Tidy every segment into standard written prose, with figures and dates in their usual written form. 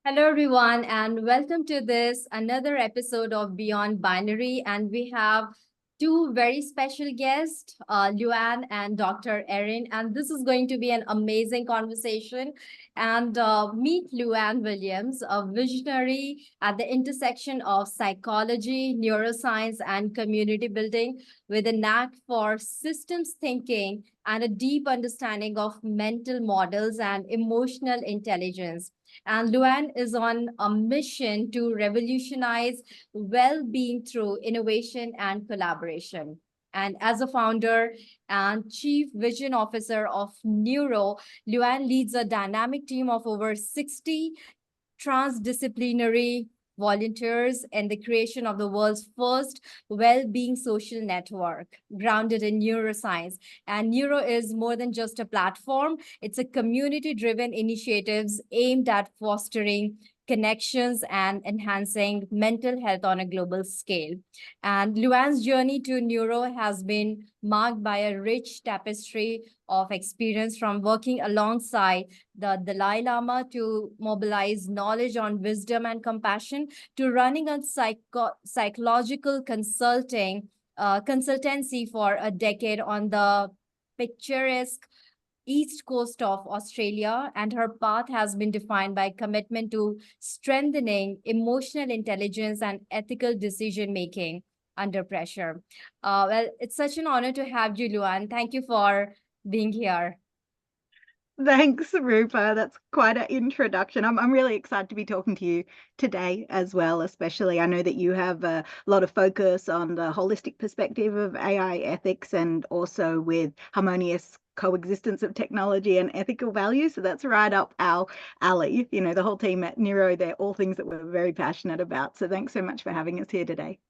Hello, everyone, and welcome to this another episode of Beyond Binary. And we have two very special guests, Luan and Dr. Erin. And this is going to be an amazing conversation. And meet Luan Williams, a visionary at the intersection of psychology, neuroscience, and community building, with a knack for systems thinking and a deep understanding of mental models and emotional intelligence. And Luan is on a mission to revolutionize well being through innovation and collaboration. And as a founder and chief vision officer of Neuro, Luan leads a dynamic team of over 60 transdisciplinary volunteers in the creation of the world's first well-being social network grounded in neuroscience. And Neuro is more than just a platform. It's a community-driven initiatives aimed at fostering connections and enhancing mental health on a global scale. And Luan's journey to Neuro has been marked by a rich tapestry of experience, from working alongside the Dalai Lama to mobilize knowledge on wisdom and compassion, to running a psychological consultancy for a decade on the picturesque east coast of Australia. And her path has been defined by commitment to strengthening emotional intelligence and ethical decision making under pressure. Well, it's such an honor to have you, Luan. Thank you for being here. Thanks, Rupa. That's quite an introduction. I'm really excited to be talking to you today as well, especially. I know that you have a lot of focus on the holistic perspective of AI ethics and also with harmonious coexistence of technology and ethical values. So that's right up our alley. You know, the whole team at Neuro, they're all things that we're very passionate about. So thanks so much for having us here today.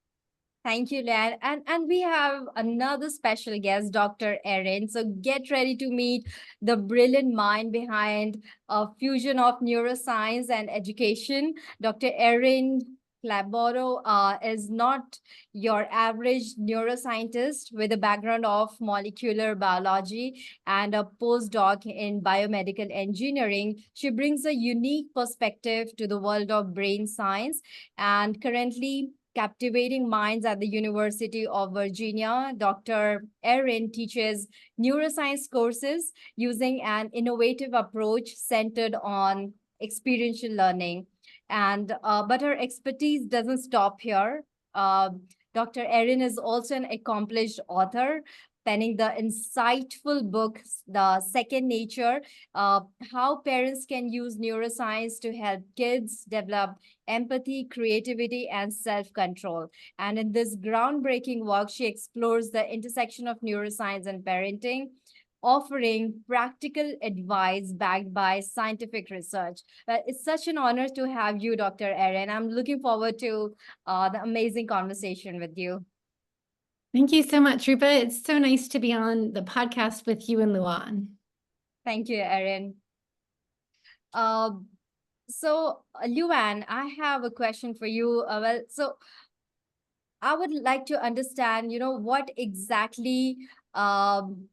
Thank you, Lan. And we have another special guest, Dr. Erin. So get ready to meet the brilliant mind behind a fusion of neuroscience and education. Dr. Erin Laboro is not your average neuroscientist with a background of molecular biology and a postdoc in biomedical engineering. She brings a unique perspective to the world of brain science and currently captivating minds at the University of Virginia. Dr. Erin teaches neuroscience courses using an innovative approach centered on experiential learning. And but her expertise doesn't stop here. Uh, Dr. Erin is also an accomplished author, penning the insightful book, The Second Nature, how parents can use neuroscience to help kids develop empathy, creativity, and self-control. And in this groundbreaking work, she explores the intersection of neuroscience and parenting, offering practical advice backed by scientific research. It's such an honor to have you, Dr. Erin. I'm looking forward to the amazing conversation with you. Thank you so much, Rupa. It's so nice to be on the podcast with you and Luan. Thank you, Erin. Luan, I have a question for you. I would like to understand, what exactly, um,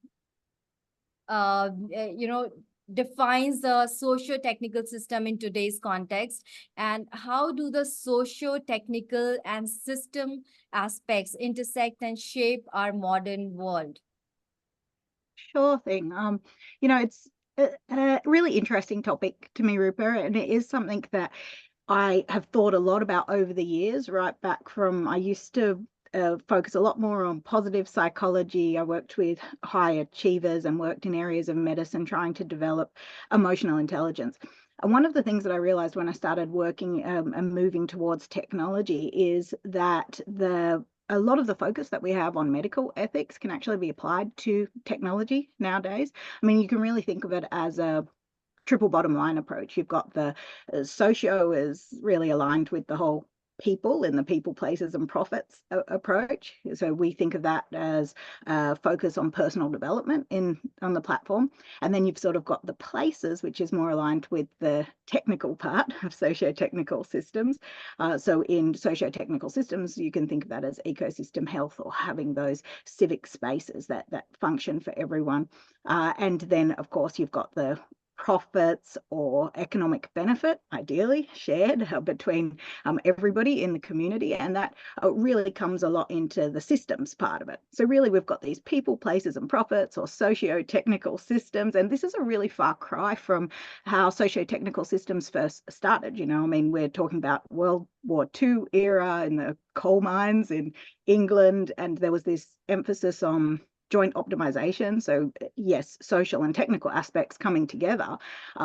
defines the socio-technical system in today's context, and how do the socio-technical and system aspects intersect and shape our modern world? Sure thing. It's a really interesting topic to me, Rupa, and it is something that I have thought a lot about over the years, right back from I used to focus a lot more on positive psychology. I worked with high achievers and worked in areas of medicine trying to develop emotional intelligence. And one of the things that I realized when I started working and moving towards technology is that a lot of the focus that we have on medical ethics can actually be applied to technology nowadays. I mean, you can really think of it as a triple bottom line approach. You've got the socio is really aligned with the whole people in the people, places, and profits approach. So we think of that as focus on personal development on the platform. And then you've sort of got the places, which is more aligned with the technical part of socio-technical systems. So in socio-technical systems, you can think of that as ecosystem health or having those civic spaces that function for everyone. And then, of course, you've got the profits or economic benefit, ideally shared between everybody in the community. And that really comes a lot into the systems part of it. So really, we've got these people, places, and profits, or socio-technical systems. And this is a really far cry from how socio-technical systems first started. You know, I mean, we're talking about World War II era in the coal mines in England, and there was this emphasis on joint optimization. So yes, social and technical aspects coming together,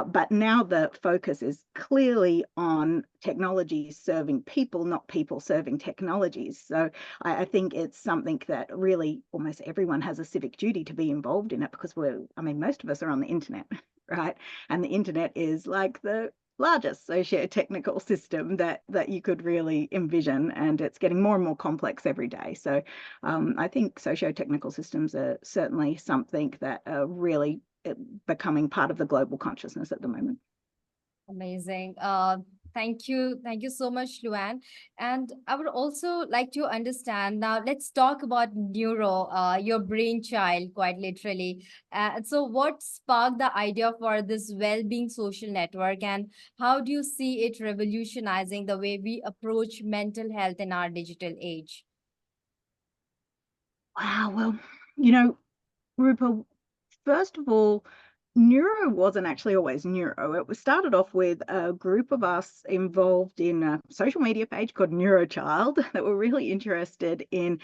but now the focus is clearly on technologies serving people, not people serving technologies. So I think it's something that really almost everyone has a civic duty to be involved in it, because most of us are on the internet, right? And the internet is like the largest socio-technical system that you could really envision, and it's getting more and more complex every day. So I think socio-technical systems are certainly something that are really becoming part of the global consciousness at the moment. Amazing. Thank you. Thank you so much, Luann. And I would also like to understand now, let's talk about neuro, your brainchild, quite literally. So what sparked the idea for this well-being social network, and how do you see it revolutionizing the way we approach mental health in our digital age? Wow. Well, you know, Rupa, first of all, neuro wasn't actually always neuro. It was started off with a group of us involved in a social media page called Neurochild that were really interested in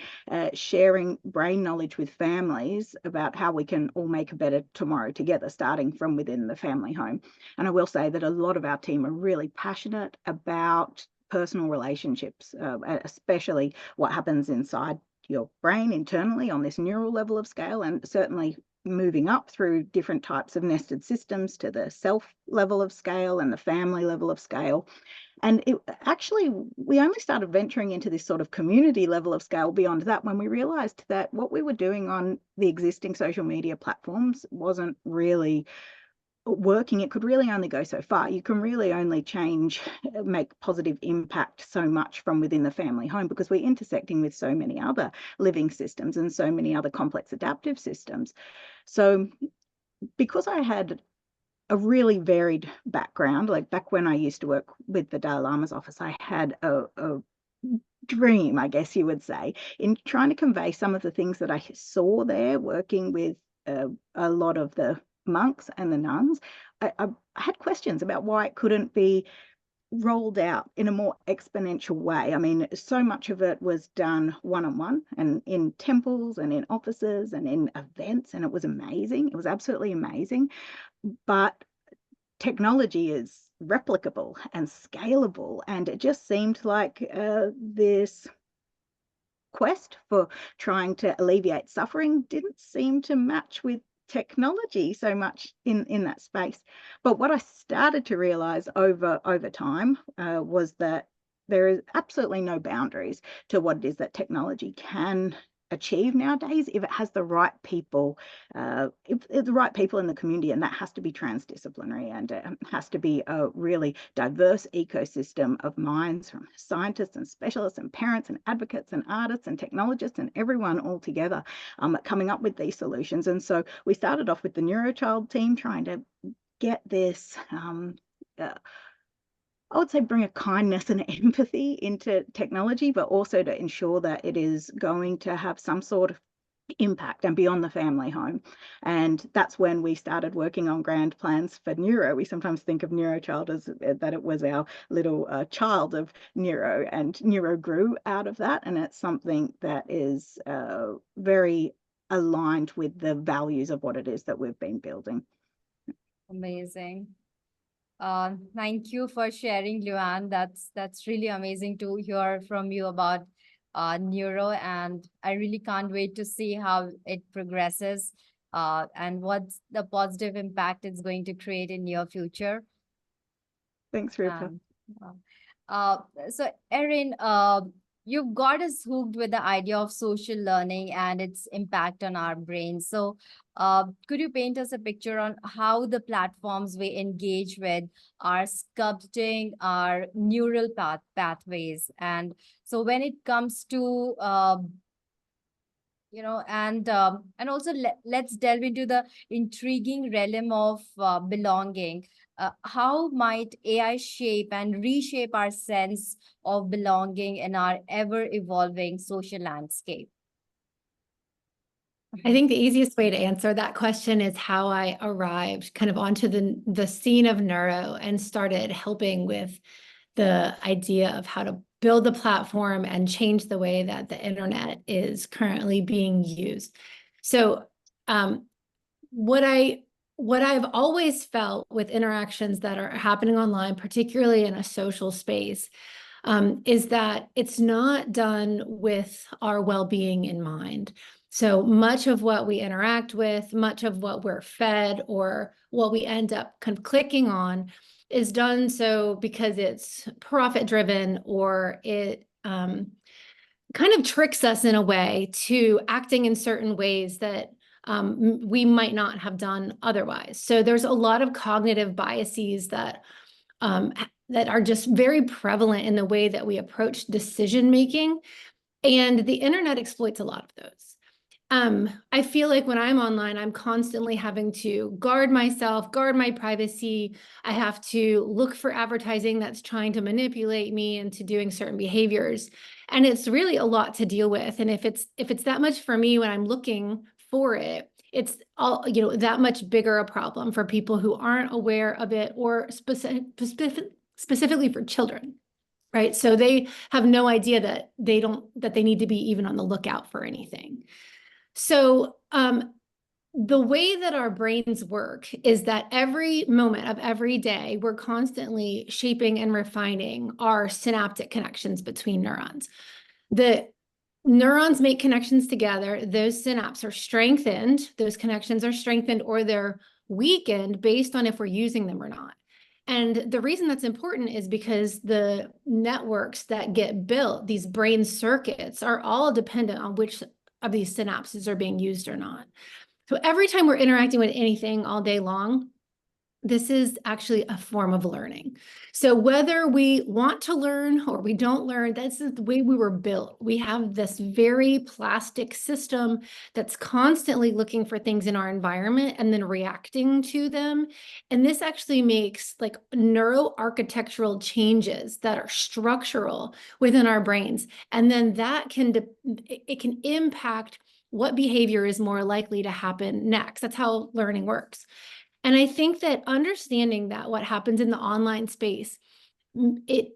sharing brain knowledge with families about how we can all make a better tomorrow together, starting from within the family home. And I will say that a lot of our team are really passionate about personal relationships, especially what happens inside your brain internally on this neural level of scale, and certainly moving up through different types of nested systems to the self level of scale and the family level of scale. And we only started venturing into this sort of community level of scale beyond that when we realized that what we were doing on the existing social media platforms wasn't really working. It could really only go so far. You can really only make positive impact so much from within the family home, because we're intersecting with so many other living systems and so many other complex adaptive systems. So because I had a really varied background, like back when I used to work with the Dalai Lama's office, I had a dream, I guess you would say, in trying to convey some of the things that I saw there working with a lot of the monks and the nuns. I had questions about why it couldn't be rolled out in a more exponential way. I mean, so much of it was done one-on-one and in temples and in offices and in events, and it was amazing. It was absolutely amazing. But technology is replicable and scalable, and it just seemed like this quest for trying to alleviate suffering didn't seem to match with technology so much in that space. But what I started to realize over time was that there is absolutely no boundaries to what it is that technology can achieve nowadays if it has the right people, if the right people in the community, and that has to be transdisciplinary, and it has to be a really diverse ecosystem of minds, from scientists and specialists and parents and advocates and artists and technologists and everyone all together coming up with these solutions. And so we started off with the Neurochild team trying to get this I would say bring a kindness and empathy into technology, but also to ensure that it is going to have some sort of impact and beyond the family home. And that's when we started working on grand plans for neuro. We sometimes think of Neurochild as that it was our little child of neuro, and neuro grew out of that. And it's something that is very aligned with the values of what it is that we've been building. Amazing. Thank you for sharing, Luann. That's really amazing to hear from you about neuro, and I really can't wait to see how it progresses and what's the positive impact it's going to create in near future. Thanks, Rupa. Uh, so, Erin, you've got us hooked with the idea of social learning and its impact on our brains. So, could you paint us a picture on how the platforms we engage with are sculpting our neural pathways? And so, when it comes to And also let's delve into the intriguing realm of belonging. How might AI shape and reshape our sense of belonging in our ever evolving social landscape? I think the easiest way to answer that question is how I arrived kind of onto the scene of neuro and started helping with the idea of how to build the platform and change the way that the internet is currently being used. So what I've always felt with interactions that are happening online, particularly in a social space, is that it's not done with our well-being in mind. So much of what we interact with, much of what we're fed, or what we end up kind of clicking on is done so because it's profit-driven, or it kind of tricks us in a way to acting in certain ways that we might not have done otherwise. So there's a lot of cognitive biases that that are just very prevalent in the way that we approach decision making, and the internet exploits a lot of those. I feel like when I'm online, I'm constantly having to guard myself, guard my privacy. I have to look for advertising that's trying to manipulate me into doing certain behaviors. And it's really a lot to deal with. And if it's that much for me when I'm looking for it, it's all, that much bigger a problem for people who aren't aware of it, or specifically for children. Right. So they have no idea that they need to be even on the lookout for anything. So the way that our brains work is that every moment of every day, we're constantly shaping and refining our synaptic connections between neurons. The neurons make connections together. Those synapses are strengthened. Those connections are strengthened or they're weakened based on if we're using them or not. And the reason that's important is because the networks that get built, these brain circuits, are all dependent on which of these synapses are being used or not. So every time we're interacting with anything all day long, this is actually a form of learning. So whether we want to learn or we don't learn, that's the way we were built. We have this very plastic system that's constantly looking for things in our environment and then reacting to them. And this actually makes like neuroarchitectural changes that are structural within our brains. And then that can impact what behavior is more likely to happen next. That's how learning works. And I think that understanding that what happens in the online space, it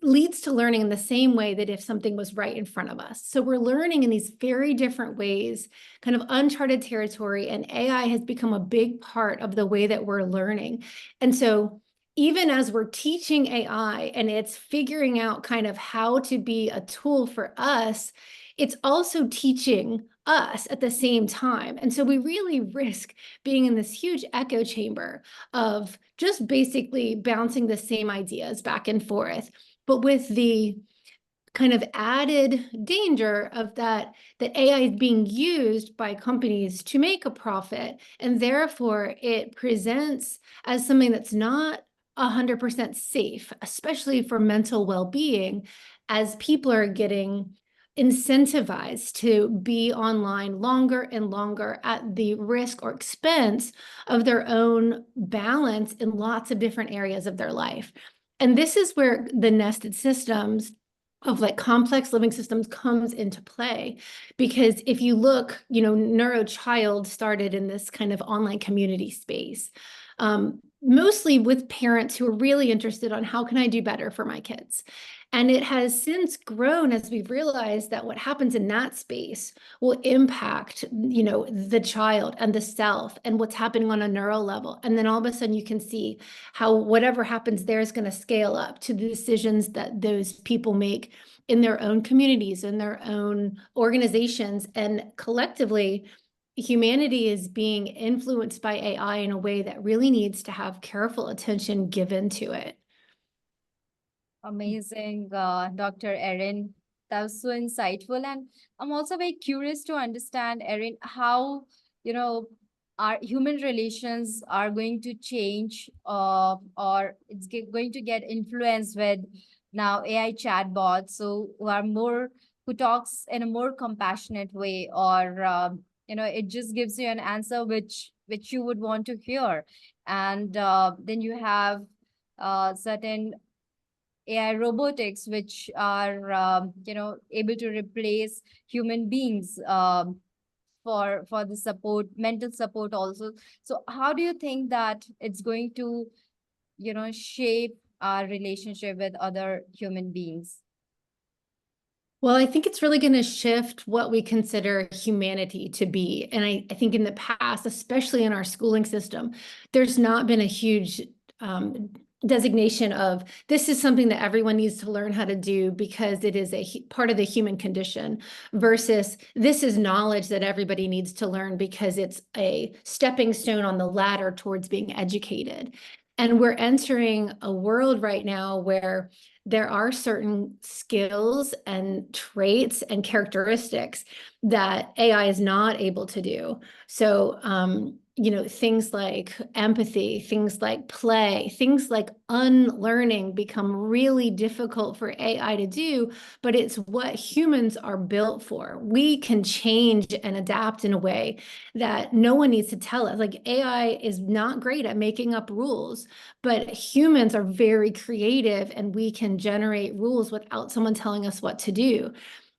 leads to learning in the same way that if something was right in front of us. So we're learning in these very different ways, kind of uncharted territory, and AI has become a big part of the way that we're learning. And so even as we're teaching AI and it's figuring out kind of how to be a tool for us, it's also teaching us at the same time. And so we really risk being in this huge echo chamber of just basically bouncing the same ideas back and forth, but with the kind of added danger of that AI is being used by companies to make a profit, and therefore it presents as something that's not 100% safe, especially for mental well-being, as people are getting incentivized to be online longer and longer at the risk or expense of their own balance in lots of different areas of their life. And this is where the nested systems of like complex living systems comes into play. Because if you look, NeuroChild started in this kind of online community space, mostly with parents who are really interested on how can I do better for my kids. And it has since grown as we've realized that what happens in that space will impact, the child and the self and what's happening on a neural level. And then all of a sudden you can see how whatever happens there is going to scale up to the decisions that those people make in their own communities, in their own organizations. And collectively, humanity is being influenced by AI in a way that really needs to have careful attention given to it. Amazing, Dr. Erin. That was so insightful. And I'm also very curious to understand, Erin, how, our human relations are going to change, or going to get influenced with now AI chatbots, so who are more who talks in a more compassionate way, or it just gives you an answer which you would want to hear. And then you have certain AI robotics, which are able to replace human beings, for the support, mental support also. So how do you think that it's going to shape our relationship with other human beings? Well, I think it's really going to shift what we consider humanity to be. And I think in the past, especially in our schooling system, there's not been a huge designation of this is something that everyone needs to learn how to do because it is a part of the human condition, versus this is knowledge that everybody needs to learn because it's a stepping stone on the ladder towards being educated. And we're entering a world right now where there are certain skills and traits and characteristics that AI is not able to do. So, things like empathy, things like play, things like unlearning become really difficult for AI to do, but it's what humans are built for. We can change and adapt in a way that no one needs to tell us. Like, AI is not great at making up rules, but humans are very creative and we can generate rules without someone telling us what to do.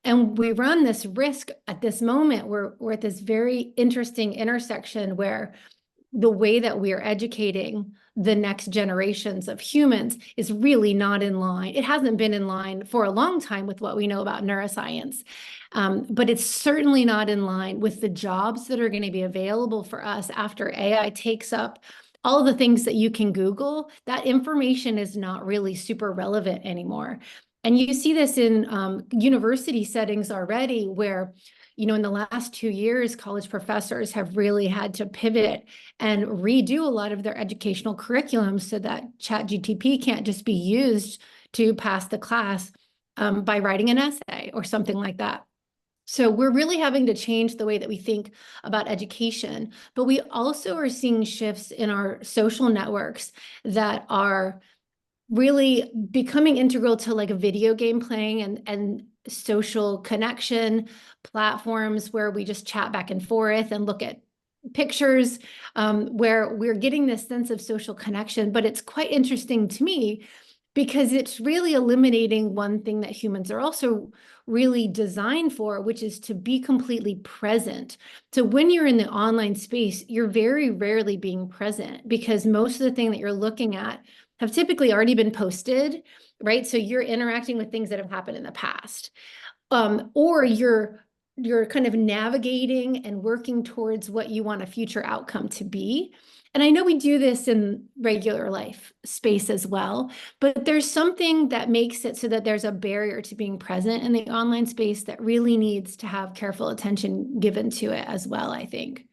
And we run this risk at this moment. We're at this very interesting intersection where the way that we are educating the next generations of humans is really not in line. It hasn't been in line for a long time with what we know about neuroscience, but it's certainly not in line with the jobs that are going to be available for us after AI takes up all the things that you can Google. That information is not really super relevant anymore. And you see this in university settings already, where, in the last 2 years, college professors have really had to pivot and redo a lot of their educational curriculum so that ChatGPT can't just be used to pass the class by writing an essay or something like that. So we're really having to change the way that we think about education, but we also are seeing shifts in our social networks that are really becoming integral to like a video game playing and social connection platforms where we just chat back and forth and look at pictures, where we're getting this sense of social connection. But it's quite interesting to me because it's really eliminating one thing that humans are also really designed for, which is to be completely present. So when you're in the online space, you're very rarely being present because most of the thing that you're looking at have typically already been posted, right? So you're interacting with things that have happened in the past, or you're kind of navigating and working towards what you want a future outcome to be. And I know we do this in regular life space as well, but there's something that makes it so that there's a barrier to being present in the online space that really needs to have careful attention given to it as well, I think.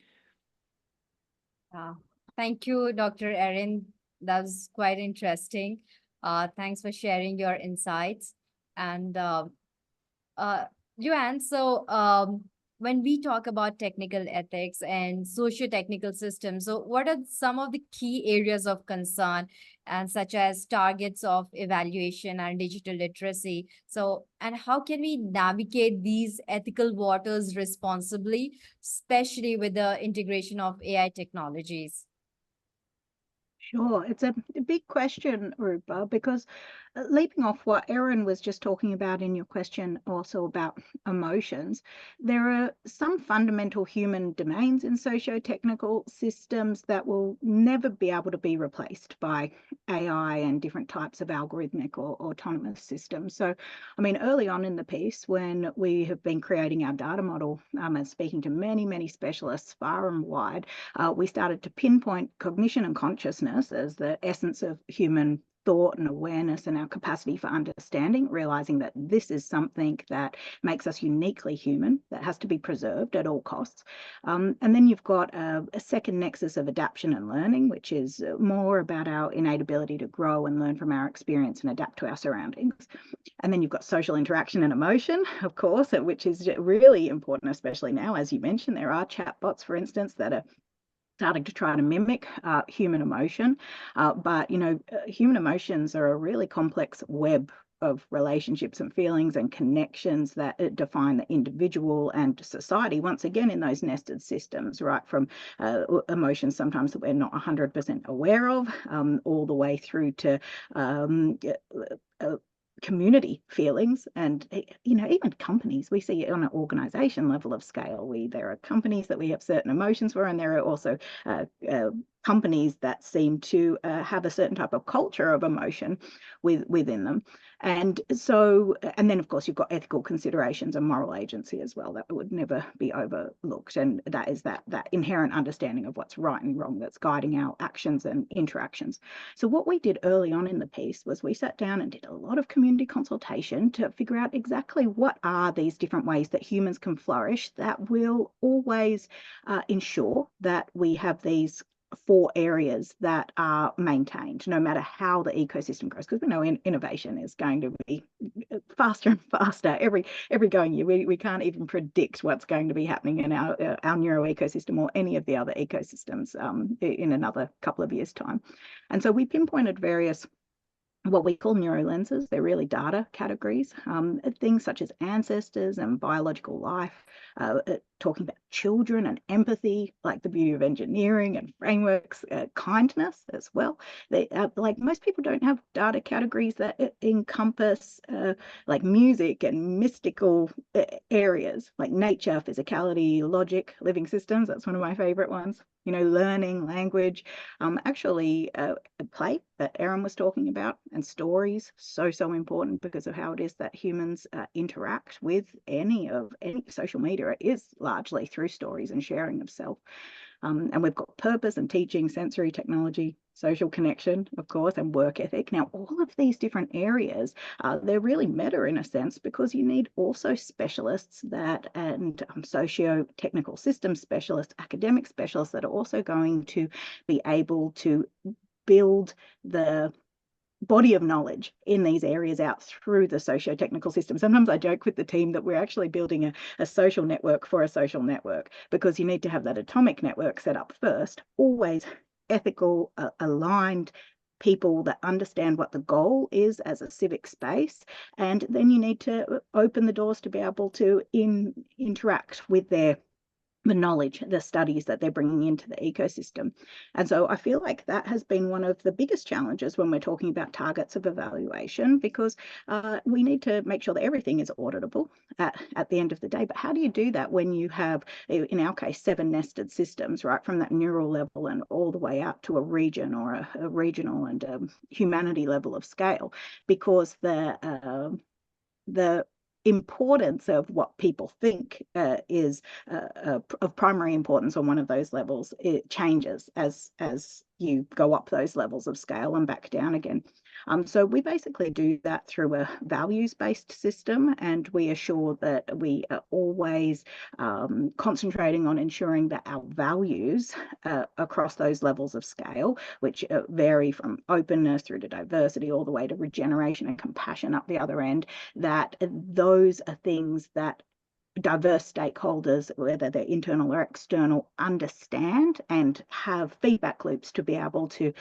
Thank you, Dr. Erin. That was quite interesting. Thanks for sharing your insights. And Joanne, so when we talk about technical ethics and socio-technical systems, so what are some of the key areas of concern, and such as targets of evaluation and digital literacy? So, and how can we navigate these ethical waters responsibly, especially with the integration of AI technologies? Sure, it's a big question, Rupa, because leaping off what Erin was just talking about in your question, also about emotions, there are some fundamental human domains in socio-technical systems that will never be able to be replaced by AI and different types of algorithmic or autonomous systems. So, I mean, early on in the piece, when we have been creating our data model and speaking to many, many specialists far and wide, we started to pinpoint cognition and consciousness as the essence of human thought and awareness and our capacity for understanding, realizing that this is something that makes us uniquely human, that has to be preserved at all costs. And then you've got a second nexus of adaptation and learning, which is more about our innate ability to grow and learn from our experience and adapt to our surroundings. And then you've got social interaction and emotion, of course, which is really important, especially now. As you mentioned, there are chatbots, for instance, that are starting to try to mimic human emotion. But, human emotions are a really complex web of relationships and feelings and connections that define the individual and society, once again in those nested systems, right from emotions sometimes that we're not 100% aware of, all the way through to community feelings, and even companies. We see it on an organization level of scale. There are companies that we have certain emotions for, and there are also companies that seem to have a certain type of culture of emotion within them. And so, and then of course you've got ethical considerations and moral agency as well that would never be overlooked, and that is that inherent understanding of what's right and wrong that's guiding our actions and interactions. So what we did early on in the piece was we sat down and did a lot of community consultation to figure out exactly what are these different ways that humans can flourish that will always ensure that we have these 4 areas that are maintained no matter how the ecosystem grows, because we know innovation is going to be faster and faster every going year. We can't even predict what's going to be happening in our neuro ecosystem or any of the other ecosystems in another couple of years' time. And so we pinpointed various what we call neurolenses. They're really data categories, things such as ancestors and biological life, talking about children and empathy, like the beauty of engineering and frameworks, kindness as well. Like most people don't have data categories that encompass like music and mystical areas, like nature, physicality, logic, living systems. That's one of my favorite ones. Learning, language, actually play that Erin was talking about, and stories, so important because of how it is that humans interact with any social media. It is largely through stories and sharing of self. And we've got purpose and teaching, sensory technology, social connection, of course, and work ethic. Now, all of these different areas, they're really meta in a sense, because you need also specialists and socio-technical systems specialists, academic specialists that are also going to be able to build the body of knowledge in these areas out through the socio-technical system. Sometimes I joke with the team that we're actually building a social network for a social network, because you need to have that atomic network set up first, always ethical, aligned people that understand what the goal is as a civic space, and then you need to open the doors to be able to interact with the knowledge, the studies that they're bringing into the ecosystem. And so I feel like that has been one of the biggest challenges when we're talking about targets of evaluation, because we need to make sure that everything is auditable at the end of the day. But how do you do that when you have, in our case, 7 nested systems, right from that neural level and all the way out to a region or a regional and humanity level of scale? Because the importance of what people think is of primary importance on one of those levels, it changes as you go up those levels of scale and back down again. So we basically do that through a values-based system, and we assure that we are always concentrating on ensuring that our values across those levels of scale, which vary from openness through to diversity all the way to regeneration and compassion up the other end, that those are things that diverse stakeholders, whether they're internal or external, understand and have feedback loops to be able to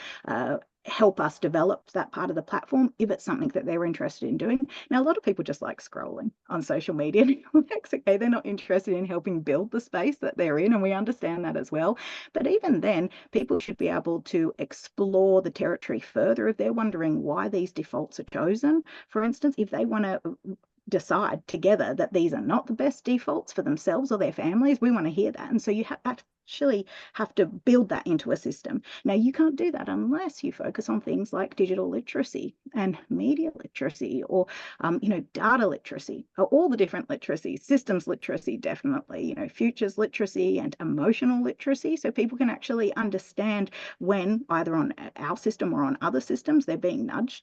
help us develop that part of the platform if it's something that they're interested in doing. Now, a lot of people just like scrolling on social media. That's okay. They're not interested in helping build the space that they're in, and we understand that as well. But even then, people should be able to explore the territory further if they're wondering why these defaults are chosen. For instance, if they want to decide together that these are not the best defaults for themselves or their families, we want to hear that. And so you actually have to build that into a system. Now, you can't do that unless you focus on things like digital literacy and media literacy, or data literacy, or all the different literacies, systems literacy, definitely, futures literacy and emotional literacy, so people can actually understand when either on our system or on other systems they're being nudged.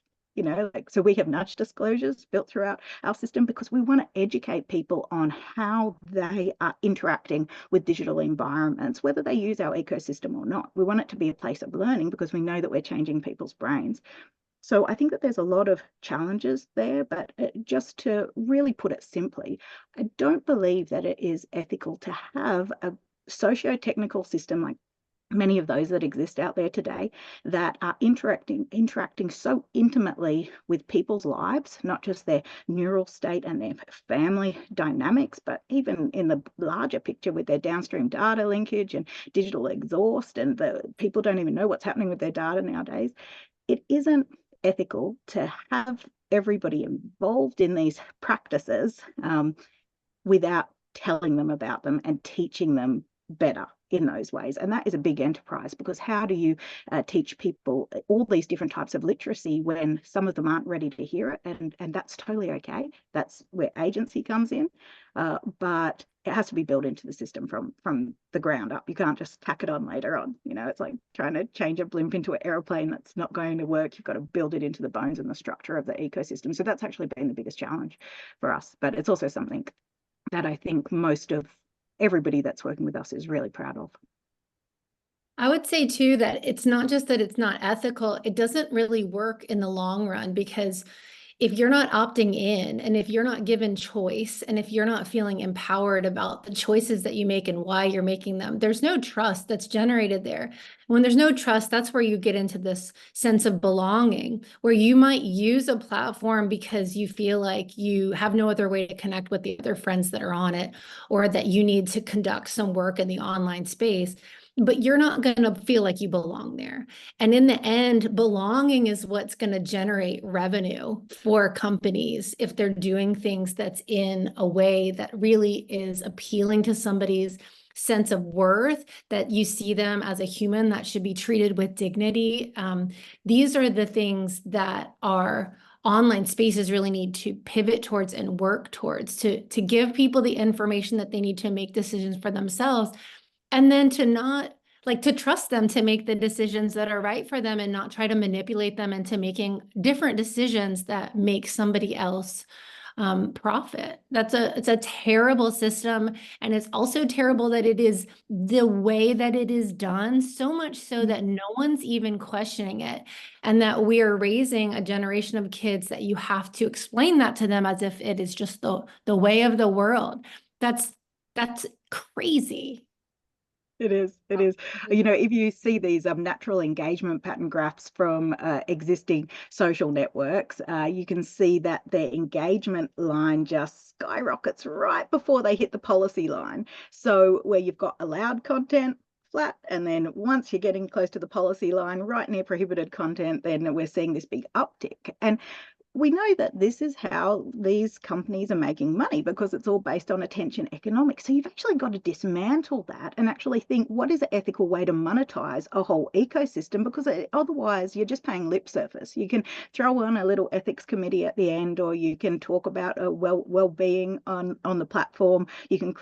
So we have nudge disclosures built throughout our system because we want to educate people on how they are interacting with digital environments, whether they use our ecosystem or not. We want it to be a place of learning because we know that we're changing people's brains. So I think that there's a lot of challenges there, but just to really put it simply, I don't believe that it is ethical to have a socio-technical system like many of those that exist out there today that are interacting so intimately with people's lives, not just their neural state and their family dynamics, but even in the larger picture with their downstream data linkage and digital exhaust, and the people don't even know what's happening with their data nowadays. It isn't ethical to have everybody involved in these practices without telling them about them and teaching them better in those ways. And that is a big enterprise, because how do you teach people all these different types of literacy when some of them aren't ready to hear it? And that's totally okay. That's where agency comes in. But it has to be built into the system from the ground up. You can't just tack it on later on. You know, it's like trying to change a blimp into an airplane that's not going to work. You've got to build it into the bones and the structure of the ecosystem. So that's actually been the biggest challenge for us. But it's also something that I think most of everybody that's working with us is really proud of. I would say too that it's not just that it's not ethical, it doesn't really work in the long run, because if you're not opting in, and if you're not given choice, and if you're not feeling empowered about the choices that you make and why you're making them, there's no trust that's generated there. When there's no trust, that's where you get into this sense of belonging, where you might use a platform because you feel like you have no other way to connect with the other friends that are on it, or that you need to conduct some work in the online space, but you're not going to feel like you belong there. And in the end, belonging is what's going to generate revenue for companies if they're doing things that's in a way that really is appealing to somebody's sense of worth, that you see them as a human that should be treated with dignity. These are the things that our online spaces really need to pivot towards and work towards, to give people the information that they need to make decisions for themselves. And then to not to trust them to make the decisions that are right for them, and not try to manipulate them into making different decisions that make somebody else profit. It's a terrible system. And it's also terrible that it is the way that it is done, so much so that no one's even questioning it. And that we are raising a generation of kids that you have to explain that to them as if it is just the way of the world. That's crazy. It is. It is. You know, if you see these natural engagement pattern graphs from existing social networks, you can see that their engagement line just skyrockets right before they hit the policy line. So where you've got allowed content, flat, and then once you're getting close to the policy line, right near prohibited content, then we're seeing this big uptick. And we know that this is how these companies are making money, because it's all based on attention economics. So you've actually got to dismantle that and actually think, what is an ethical way to monetize a whole ecosystem? Because otherwise you're just paying lip service. You can throw on a little ethics committee at the end, or you can talk about well-being on the platform. You can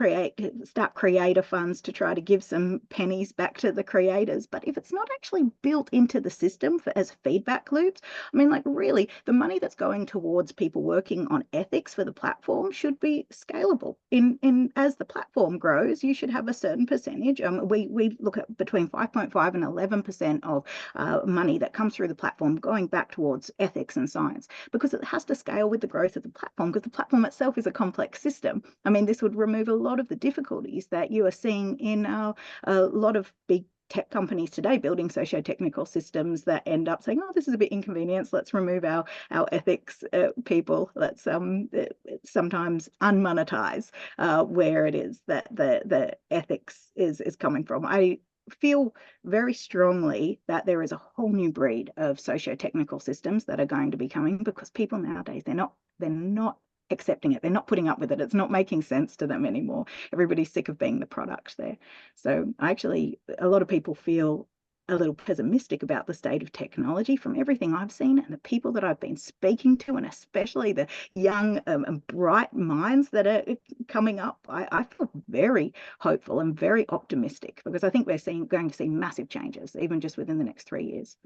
start creator funds to try to give some pennies back to the creators. But if it's not actually built into the system as feedback loops, I mean, like, really, the money that's going towards people working on ethics for the platform should be scalable. In as the platform grows, you should have a certain percentage. We look at between 5.5 and 11% of money that comes through the platform going back towards ethics and science, because it has to scale with the growth of the platform, because the platform itself is a complex system. I mean, this would remove a lot of the difficulties that you are seeing in a lot of big tech companies today building socio-technical systems that end up saying, oh, this is a bit inconvenient, let's remove our ethics people. Let's sometimes unmonetize where it is that the ethics is coming from. I feel very strongly that there is a whole new breed of socio-technical systems that are going to be coming, because people nowadays, they're not accepting it. They're not putting up with it. It's not making sense to them anymore. Everybody's sick of being the product there. So a lot of people feel a little pessimistic about the state of technology from everything I've seen and the people that I've been speaking to, and especially the young and bright minds that are coming up. I feel very hopeful and very optimistic, because I think we're going to see massive changes, even just within the next 3 years.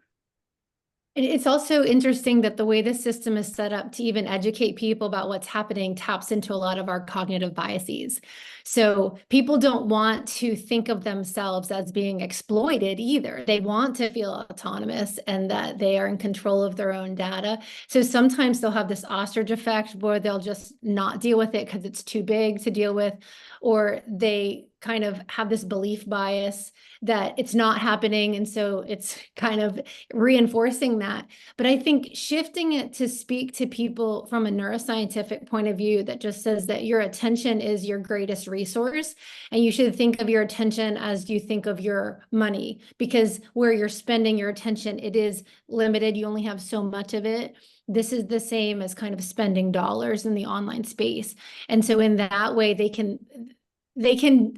It's also interesting that the way the system is set up to even educate people about what's happening taps into a lot of our cognitive biases. So people don't want to think of themselves as being exploited either. They want to feel autonomous and that they are in control of their own data. So sometimes they'll have this ostrich effect where they'll just not deal with it because it's too big to deal with, or they kind of have this belief bias that it's not happening. And so it's kind of reinforcing that. But I think shifting it to speak to people from a neuroscientific point of view that just says that your attention is your greatest resource, and you should think of your attention as you think of your money, because where you're spending your attention, it is limited. You only have so much of it. This is the same as kind of spending dollars in the online space. And so in that way, they can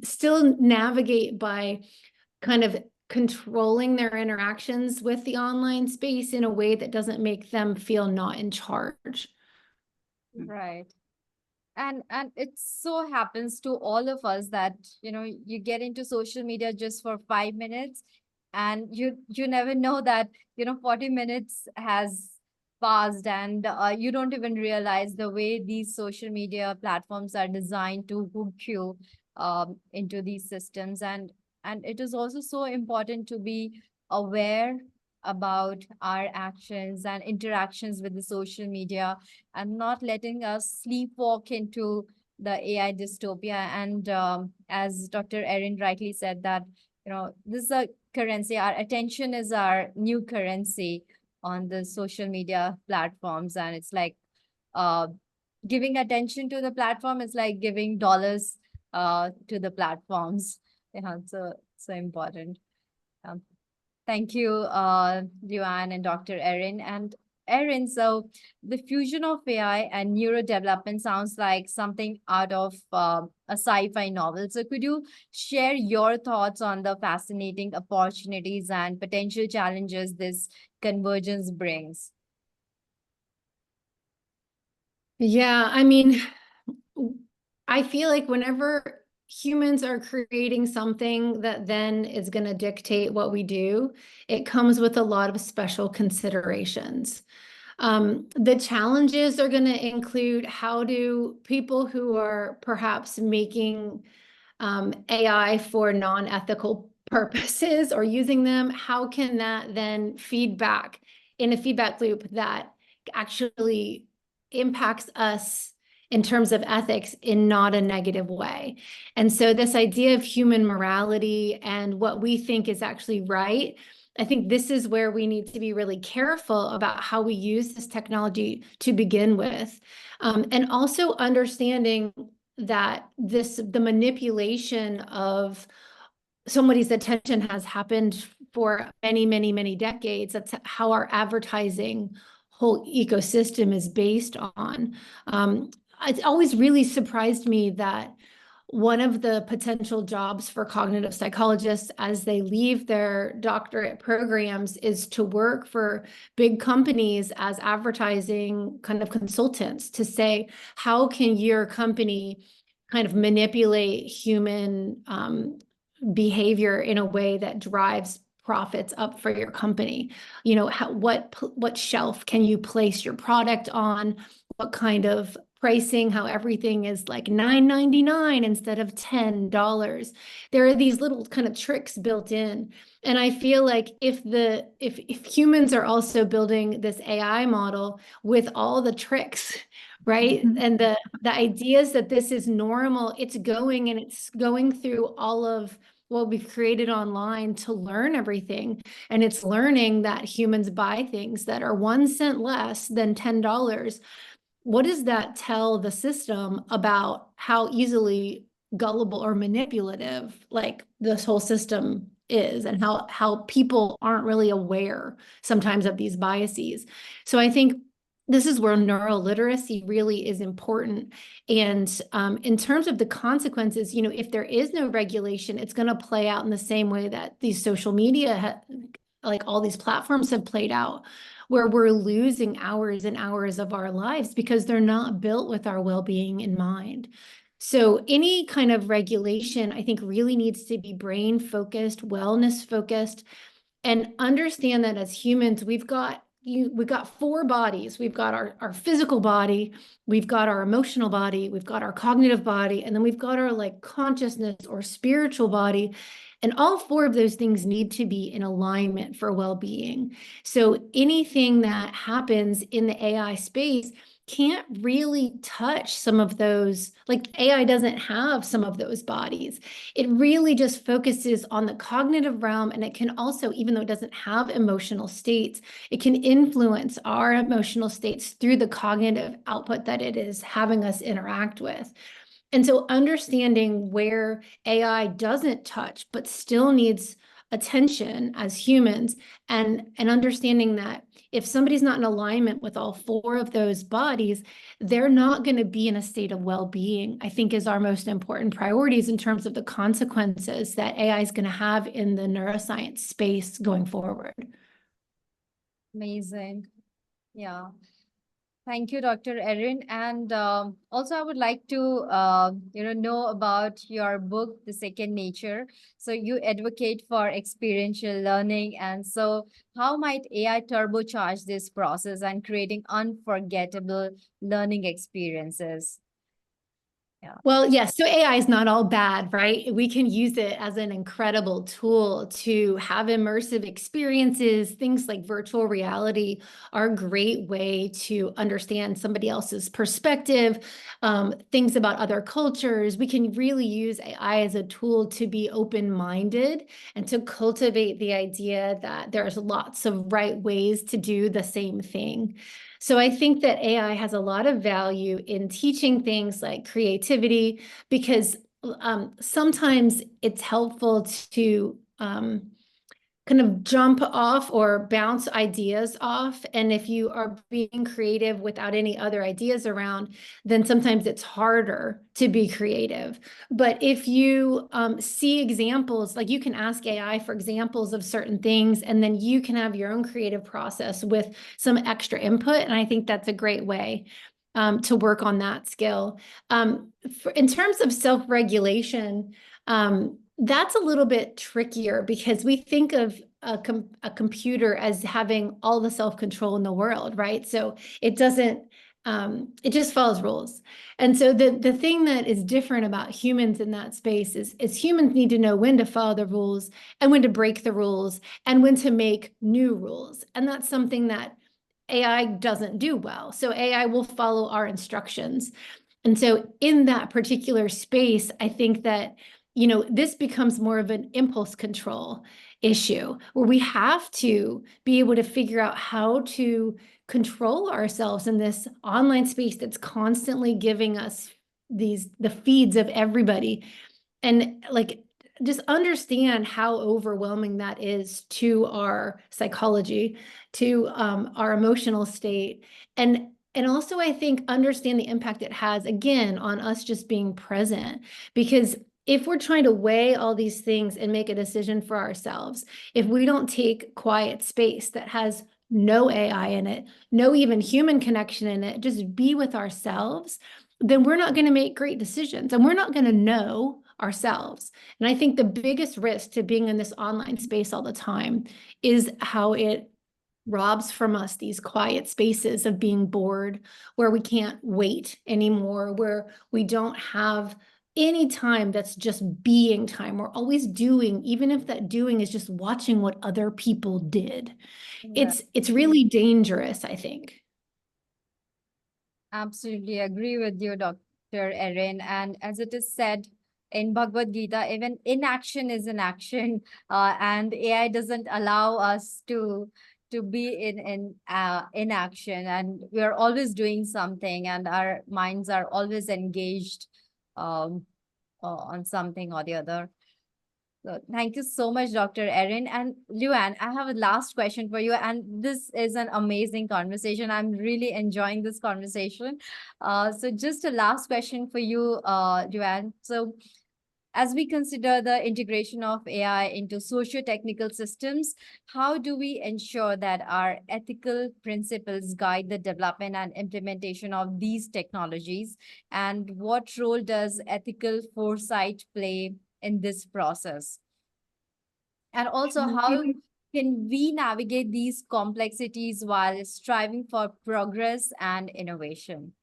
still navigate by kind of controlling their interactions with the online space in a way that doesn't make them feel not in charge. Right. And it so happens to all of us that, you get into social media just for 5 minutes, and you never know that, 40 minutes has passed, and you don't even realize the way these social media platforms are designed to hook you into these systems. And it is also so important to be aware about our actions and interactions with the social media, and not letting us sleepwalk into the AI dystopia. And as Dr. Erin rightly said, that this is a currency. Our attention is our new currency on the social media platforms, and it's like uh, giving attention to the platform is like giving dollars to the platforms. Yeah, so important. Um, Thank you, Luann and Dr. Erin. And Erin, so the fusion of AI and neurodevelopment sounds like something out of a sci-fi novel. So could you share your thoughts on the fascinating opportunities and potential challenges this convergence brings? Yeah, I mean, I feel like whenever humans are creating something that then is going to dictate what we do, it comes with a lot of special considerations. The challenges are going to include, how do people who are perhaps making AI for non-ethical purposes or using them, how can that then feedback in a feedback loop that actually impacts us in terms of ethics in not a negative way? And so this idea of human morality and what we think is actually right, I think this is where we need to be really careful about how we use this technology to begin with. And also understanding that the manipulation of somebody's attention has happened for many, many, many decades. That's how our advertising whole ecosystem is based on. It's always really surprised me that one of the potential jobs for cognitive psychologists as they leave their doctorate programs is to work for big companies as advertising kind of consultants, to say, how can your company kind of manipulate human behavior in a way that drives profits up for your company? What shelf can you place your product on? What kind of pricing, how everything is like $9.99 instead of $10. There are these little kind of tricks built in. And I feel like if humans are also building this AI model with all the tricks, right? And the ideas that this is normal, it's going through all of what we've created online to learn everything. And it's learning that humans buy things that are 1 cent less than $10. What does that tell the system about how easily gullible or manipulative like this whole system is, and how people aren't really aware sometimes of these biases? So I think this is where neuroliteracy really is important. And in terms of the consequences, if there is no regulation, it's going to play out in the same way that these social media, like all these platforms have played out, where we're losing hours and hours of our lives because they're not built with our well-being in mind. So any kind of regulation, I think, really needs to be brain-focused, wellness-focused, and understand that as humans, we've got 4 bodies. We've got our physical body, we've got our emotional body, we've got our cognitive body, and then we've got our like consciousness or spiritual body. And all 4 of those things need to be in alignment for well-being. So anything that happens in the AI space can't really touch some of those, like AI doesn't have some of those bodies. It really just focuses on the cognitive realm, and it can also, even though it doesn't have emotional states, it can influence our emotional states through the cognitive output that it is having us interact with. And so understanding where AI doesn't touch, but still needs attention as humans, and understanding that if somebody's not in alignment with all four of those bodies, they're not going to be in a state of well-being, I think is our most important priorities in terms of the consequences that AI is going to have in the neuroscience space going forward. Amazing. Yeah. Thank you, Dr. Erin. And also, I would like to, know about your book, The Second Nature. So you advocate for experiential learning. And so how might AI turbocharge this process and creating unforgettable learning experiences? Yeah. Well, yes, so AI is not all bad, right? We can use it as an incredible tool to have immersive experiences. Things like virtual reality are a great way to understand somebody else's perspective, things about other cultures. We can really use AI as a tool to be open-minded and to cultivate the idea that there's lots of right ways to do the same thing. So I think that AI has a lot of value in teaching things like creativity, because sometimes it's helpful to kind of jump off or bounce ideas off. And if you are being creative without any other ideas around, then sometimes it's harder to be creative. But if you see examples, like you can ask AI for examples of certain things, and then you can have your own creative process with some extra input. And I think that's a great way to work on that skill. In terms of self-regulation, that's a little bit trickier, because we think of a computer as having all the self-control in the world, right? So it doesn't, it just follows rules. And so the thing that is different about humans in that space is humans need to know when to follow the rules and when to break the rules and when to make new rules. And that's something that AI doesn't do well. So AI will follow our instructions. And so in that particular space, I think that this becomes more of an impulse control issue, where we have to be able to figure out how to control ourselves in this online space that's constantly giving us the feeds of everybody, and like just understand how overwhelming that is to our psychology, to our emotional state, and also I think understand the impact it has, again, on us just being present. Because if we're trying to weigh all these things and make a decision for ourselves, if we don't take quiet space that has no AI in it, no even human connection in it, just be with ourselves, then we're not going to make great decisions, and we're not going to know ourselves. And I think the biggest risk to being in this online space all the time is how it robs from us these quiet spaces of being bored, where we can't wait anymore, where we don't have any time that's just being time. We're always doing, even if that doing is just watching what other people did. Yeah. It's really dangerous, I think. Absolutely agree with you, Dr. Erin. And as it is said in Bhagavad Gita, even inaction is an action, and AI doesn't allow us to be in inaction, and we are always doing something, and our minds are always engaged um, on something or the other. So thank you so much, Dr. Erin. And Luann, I have a last question for you. And this is an amazing conversation. I'm really enjoying this conversation. So just a last question for you, Luann. So as we consider the integration of AI into socio-technical systems, how do we ensure that our ethical principles guide the development and implementation of these technologies? And what role does ethical foresight play in this process? And also, how can we navigate these complexities while striving for progress and innovation?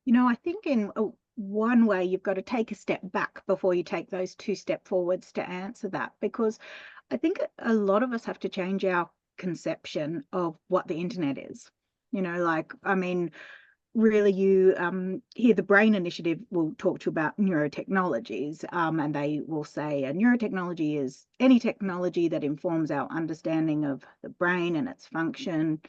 I think in one way, you've got to take a step back before you take those 2 step forwards to answer that, because I think a lot of us have to change our conception of what the internet is. Like, I mean, really, you hear the Brain Initiative will talk to you about neurotechnologies, and they will say a neurotechnology is any technology that informs our understanding of the brain and its functions,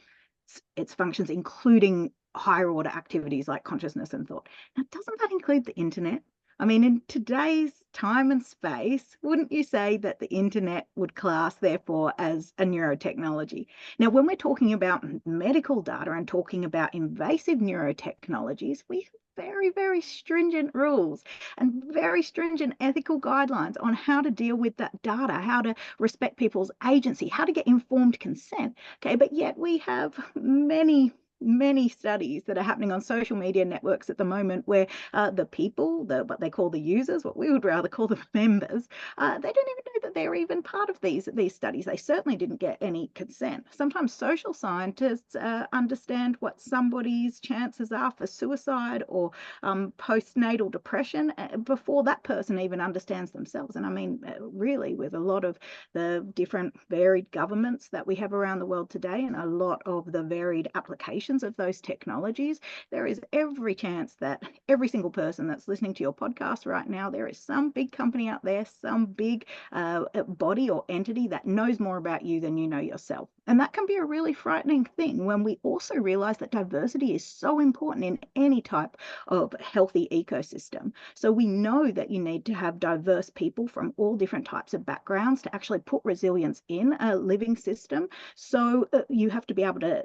including higher order activities like consciousness and thought. Now, doesn't that include the internet? I mean, in today's time and space, wouldn't you say that the internet would class, therefore, as a neurotechnology? Now, when we're talking about medical data and talking about invasive neurotechnologies, we have very, very stringent rules and very stringent ethical guidelines on how to deal with that data, how to respect people's agency, how to get informed consent. Okay, but yet we have many studies that are happening on social media networks at the moment where the people, what they call the users, what we would rather call the members, they don't even know that they're even part of these studies. They certainly didn't get any consent. Sometimes social scientists understand what somebody's chances are for suicide or postnatal depression before that person even understands themselves. And I mean, really, with a lot of the different varied governments that we have around the world today and a lot of the varied applications of those technologies, there is every chance that every single person that's listening to your podcast right now, there is some big company out there, some big body or entity that knows more about you than you know yourself. And that can be a really frightening thing when we also realize that diversity is so important in any type of healthy ecosystem. So we know that you need to have diverse people from all different types of backgrounds to actually put resilience in a living system. So you have to be able to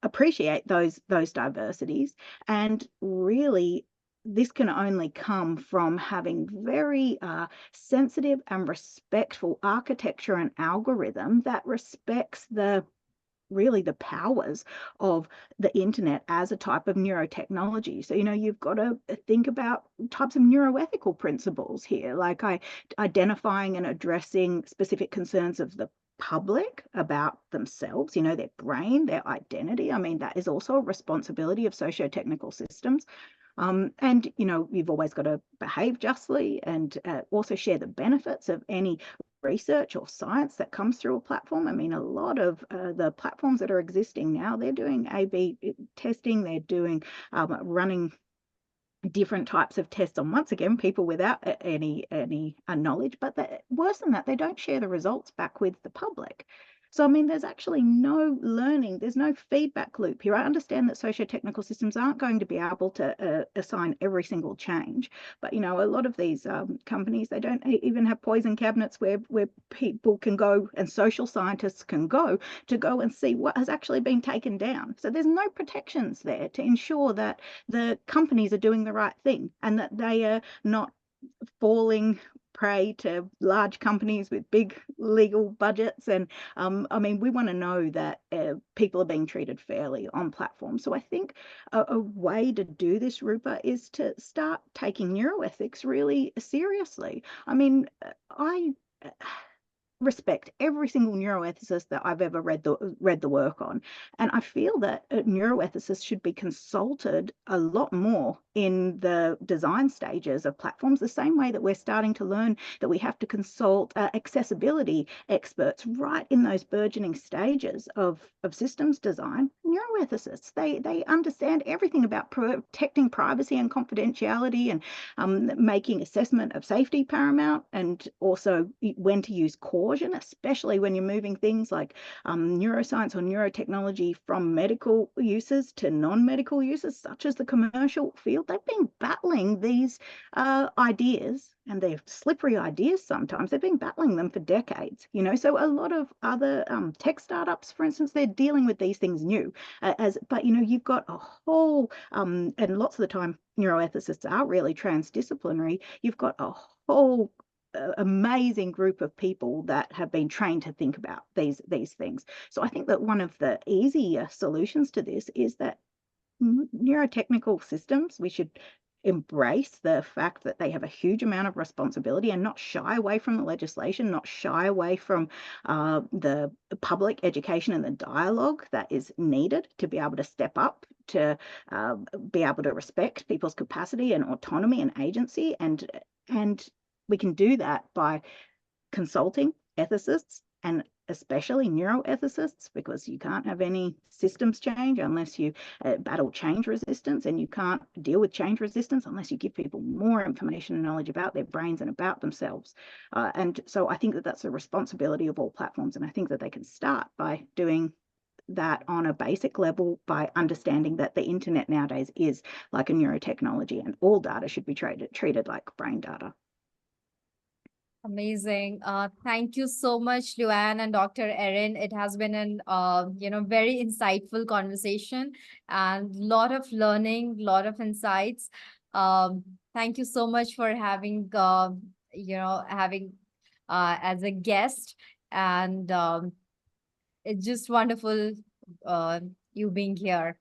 appreciate those diversities, and really this can only come from having very sensitive and respectful architecture and algorithm that respects the powers of the internet as a type of neurotechnology. So, you've got to think about types of neuroethical principles here, like identifying and addressing specific concerns of the public about themselves, their brain, their identity. I mean, that is also a responsibility of socio-technical systems. And, you've always got to behave justly and also share the benefits of any research or science that comes through a platform. I mean, a lot of the platforms that are existing now, they're doing A/B testing, they're doing running different types of tests on, once again, people without any knowledge, but worse than that, they don't share the results back with the public. So, I mean, there's actually no learning, there's no feedback loop here. I understand that socio-technical systems aren't going to be able to assign every single change, but, a lot of these companies, they don't even have poison cabinets where people can go and social scientists can go and see what has actually been taken down. So there's no protections there to ensure that the companies are doing the right thing and that they are not falling prey to large companies with big legal budgets. And I mean, we want to know that people are being treated fairly on platforms. So I think a way to do this, Rupa, is to start taking neuroethics really seriously. I mean, I respect every single neuroethicist that I've ever read the work on, and I feel that neuroethicists should be consulted a lot more in the design stages of platforms, the same way that we're starting to learn that we have to consult accessibility experts right in those burgeoning stages of systems design. Neuroethicists, they understand everything about protecting privacy and confidentiality and making assessment of safety paramount, and also when to use caution, especially when you're moving things like neuroscience or neurotechnology from medical uses to non-medical uses, such as the commercial field. They've been battling these ideas, and they're slippery ideas sometimes. They've been battling them for decades, So a lot of other tech startups, for instance, they're dealing with these things new. But you've got a whole, and lots of the time neuroethicists are really transdisciplinary. You've got a whole amazing group of people that have been trained to think about these things. So I think that one of the easier solutions to this is that neurotechnical systems, we should embrace the fact that they have a huge amount of responsibility and not shy away from the legislation, not shy away from the public education and the dialogue that is needed to be able to step up, to be able to respect people's capacity and autonomy and agency. And we can do that by consulting ethicists and especially neuroethicists, because you can't have any systems change unless you battle change resistance, and you can't deal with change resistance unless you give people more information and knowledge about their brains and about themselves. And so I think that that's a responsibility of all platforms, and I think that they can start by doing that on a basic level by understanding that the internet nowadays is like a neurotechnology, and all data should be treated like brain data. Amazing. Thank you so much, Luann and Dr. Erin. It has been an very insightful conversation and lot of learning, lot of insights. Thank you so much for having as a guest, and it's just wonderful you being here.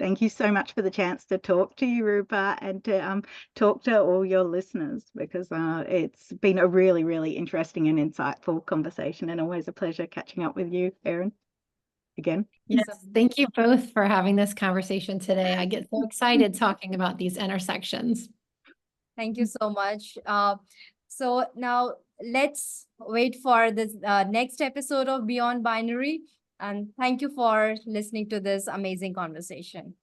Thank you so much for the chance to talk to you, Rupa, and to talk to all your listeners, because it's been a really, really interesting and insightful conversation, and always a pleasure catching up with you, Erin, again. Yes, thank you both for having this conversation today. I get so excited talking about these intersections. Thank you so much. So now let's wait for this next episode of Beyond Binary. And thank you for listening to this amazing conversation.